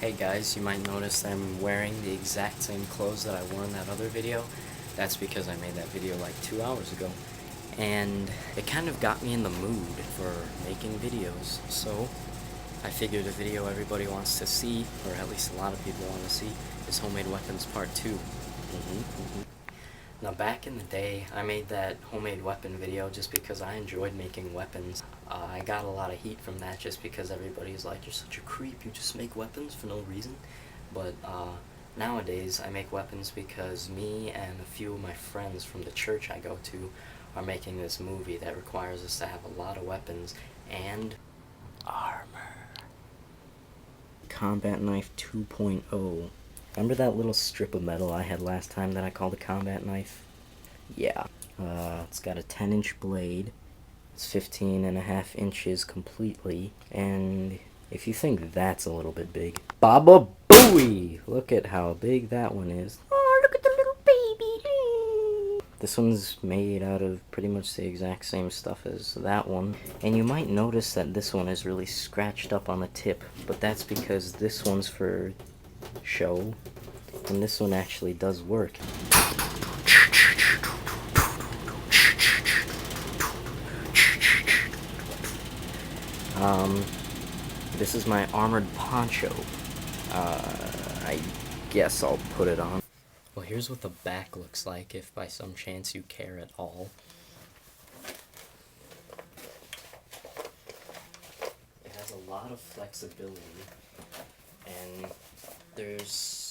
Hey guys, you might notice I'm wearing the exact same clothes that I wore in that other video. That's because I made that video like 2 hours ago. And it kind of got me in the mood for making videos. So I figured a video everybody wants to see, or at least a lot of people want to see, is Homemade Weapons Part 2. Now back in the day, I made that homemade weapon video just because I enjoyed making weapons. I got a lot of heat from that just because everybody's like, you're such a creep, you just make weapons for no reason. But nowadays I make weapons because me and a few of my friends from the church I go to are making this movie that requires us to have a lot of weapons and armor. Combat Knife 2.0. Remember that little strip of metal I had last time that I called a combat knife? Yeah. It's got a 10-inch blade. It's 15.5 inches completely. And if you think that's a little bit big, Baba Booey! Look at how big that one is. Oh, look at the little baby. This one's made out of pretty much the exact same stuff as that one. And you might notice that this one is really scratched up on the tip, but that's because this one's for show, and this one actually does work. This is my armored poncho. I guess I'll put it on. Well, here's what the back looks like, if by some chance you care at all. It has a lot of flexibility, and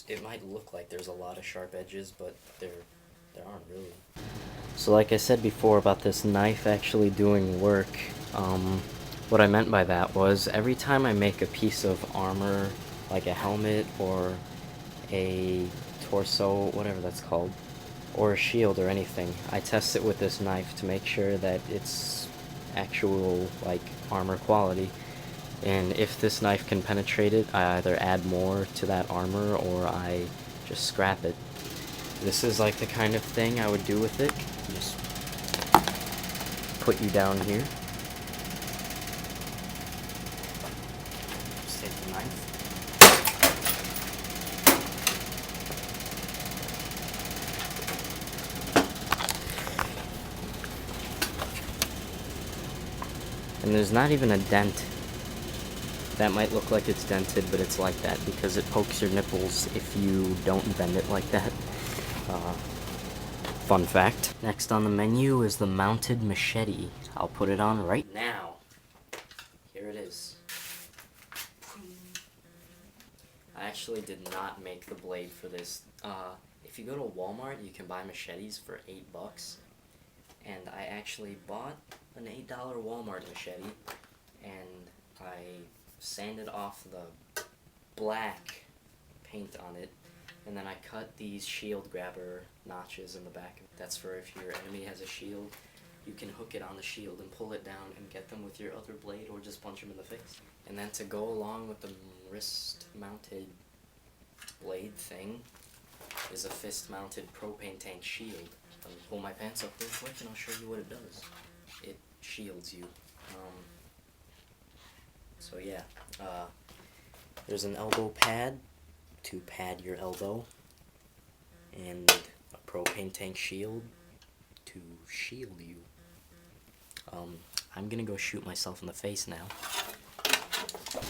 it might look like there's a lot of sharp edges, but there aren't really. So like I said before about this knife actually doing work, what I meant by that was every time I make a piece of armor, like a helmet or a torso, whatever that's called, or a shield or anything, I test it with this knife to make sure that it's actual, like, armor quality. And if this knife can penetrate it, I either add more to that armor or I just scrap it. This is like the kind of thing I would do with it. Just put you down here. Just take the knife. And there's not even a dent. That might look like it's dented, but it's like that because it pokes your nipples if you don't bend it like that. Fun fact. Next on the menu is the mounted machete. I'll put it on right now. Here it is. I actually did not make the blade for this. If you go to Walmart, you can buy machetes for $8. And I actually bought an $8 Walmart machete, and I sanded off the black paint on it, and then I cut these shield grabber notches in the back. That's for if your enemy has a shield, you can hook it on the shield and pull it down and get them with your other blade, or just punch them in the face. And then to go along with the wrist-mounted blade thing is a fist-mounted propane tank shield. I'll pull my pants up real quick and I'll show you what it does. It shields you. So yeah, there's an elbow pad to pad your elbow, and a propane tank shield to shield you. I'm gonna go shoot myself in the face now.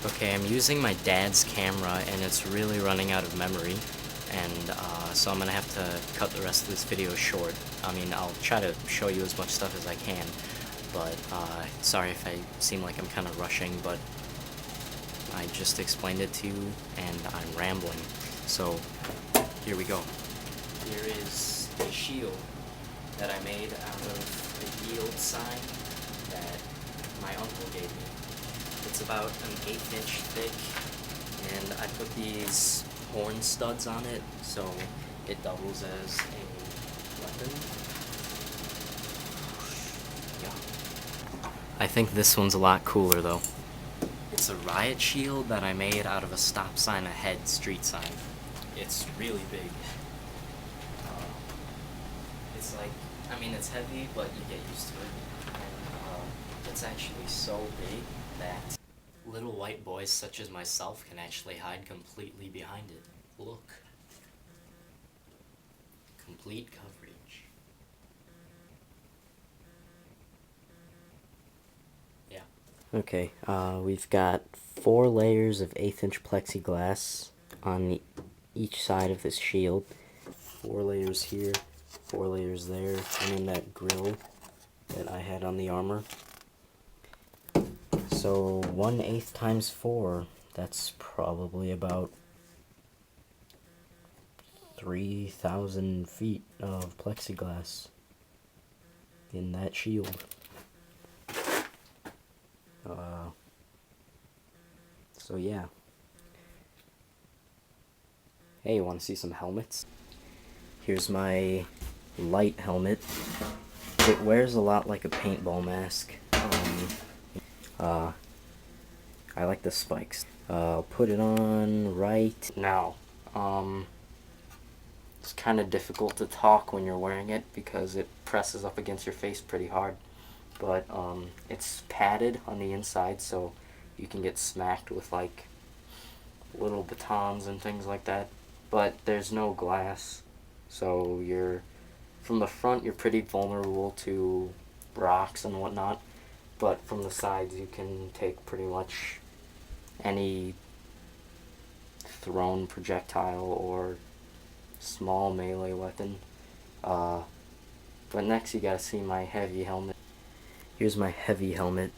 Okay, I'm using my dad's camera and it's really running out of memory, and so I'm gonna have to cut the rest of this video short. I mean, I'll try to show you as much stuff as I can, but sorry if I seem like I'm kind of rushing, but I just explained it to you, and I'm rambling. So, here we go. Here is the shield that I made out of the yield sign that my uncle gave me. It's about an 1/8 inch thick, and I put these horn studs on it, so it doubles as a weapon. Yeah. I think this one's a lot cooler, though. It's a Riot Shield that I made out of a stop sign ahead street sign. It's really big. It's like, I mean, it's heavy, but you get used to it. And it's actually so big that little white boys such as myself can actually hide completely behind it. Look. Complete coverage. Yeah. Okay, we've got 4 layers of 1/8" plexiglass on each side of this shield. 4 layers here, 4 layers there, and then that grill that I had on the armor. So 1/8 times 4, that's probably about 3,000 feet of plexiglass in that shield. So yeah. Hey, you want to see some helmets? Here's my light helmet. It wears a lot like a paintball mask. I like the spikes. I'll put it on right now. It's kind of difficult to talk when you're wearing it because it presses up against your face pretty hard. But it's padded on the inside, so you can get smacked with like little batons and things like that. But there's no glass, so from the front you're pretty vulnerable to rocks and whatnot. But from the sides you can take pretty much any thrown projectile or small melee weapon. But next you gotta see my heavy helmet. Here's my heavy helmet.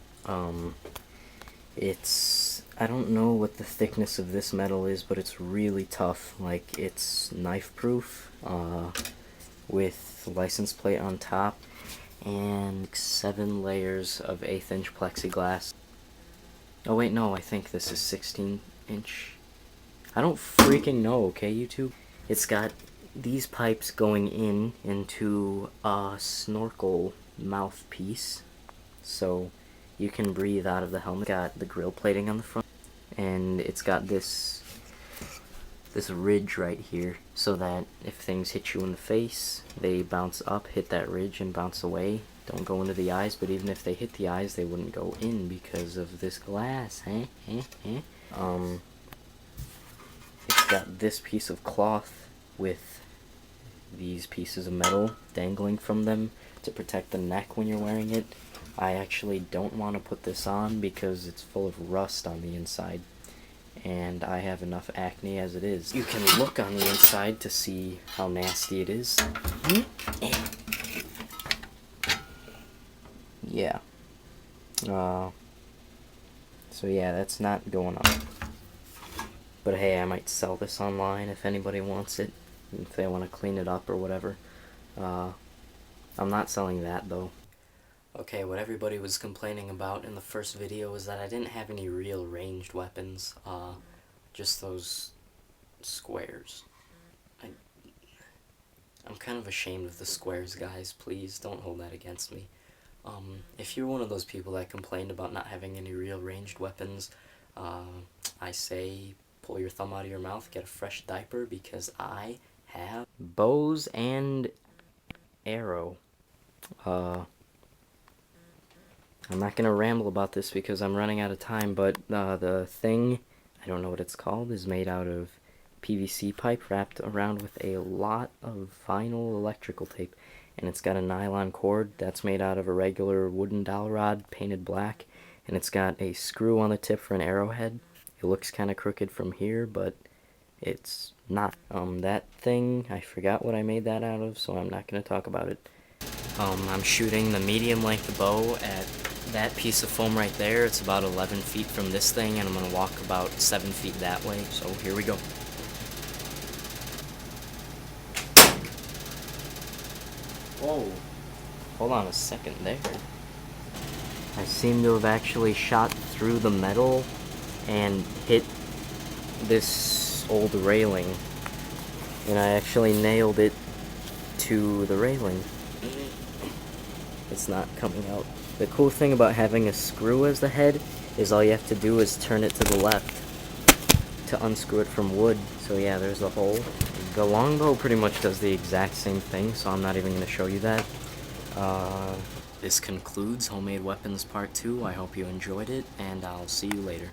I don't know what the thickness of this metal is, but it's really tough. Like, it's knife proof, with license plate on top, and 7 layers of 1/8" plexiglass. Oh wait, no, I think this is 16". I don't freaking know, okay, YouTube? It's got these pipes going into a snorkel mouthpiece, so you can breathe out of the helmet. Got the grill plating on the front, and it's got this ridge right here, so that if things hit you in the face, they bounce up, hit that ridge, and bounce away. Don't go into the eyes, but even if they hit the eyes, they wouldn't go in because of this glass. It's got this piece of cloth with these pieces of metal dangling from them to protect the neck when you're wearing it. I actually don't want to put this on because it's full of rust on the inside, and I have enough acne as it is. You can look on the inside to see how nasty it is. Yeah. So yeah, that's not going on. But hey, I might sell this online if anybody wants it, if they want to clean it up or whatever. I'm not selling that though. Okay, what everybody was complaining about in the first video was that I didn't have any real ranged weapons, just those squares. I'm kind of ashamed of the squares, guys. Please don't hold that against me. If you're one of those people that complained about not having any real ranged weapons, I say pull your thumb out of your mouth, get a fresh diaper, because I have bows and arrow. I'm not gonna ramble about this because I'm running out of time, but the thing, I don't know what it's called, is made out of PVC pipe wrapped around with a lot of vinyl electrical tape, and it's got a nylon cord that's made out of a regular wooden dowel rod painted black, and it's got a screw on the tip for an arrowhead. It looks kind of crooked from here, but it's not. That thing, I forgot what I made that out of, so I'm not going to talk about it. I'm shooting the medium length bow at that piece of foam right there. It's about 11 feet from this thing, and I'm going to walk about 7 feet that way, so here we go. Whoa, hold on a second there. I seem to have actually shot through the metal and hit this old railing, and I actually nailed it to the railing. It's not coming out. The cool thing about having a screw as the head is all you have to do is turn it to the left to unscrew it from wood. So yeah, there's a hole. The longbow pretty much does the exact same thing, so I'm not even going to show you that. This concludes Homemade Weapons Part 2. I hope you enjoyed it, and I'll see you later.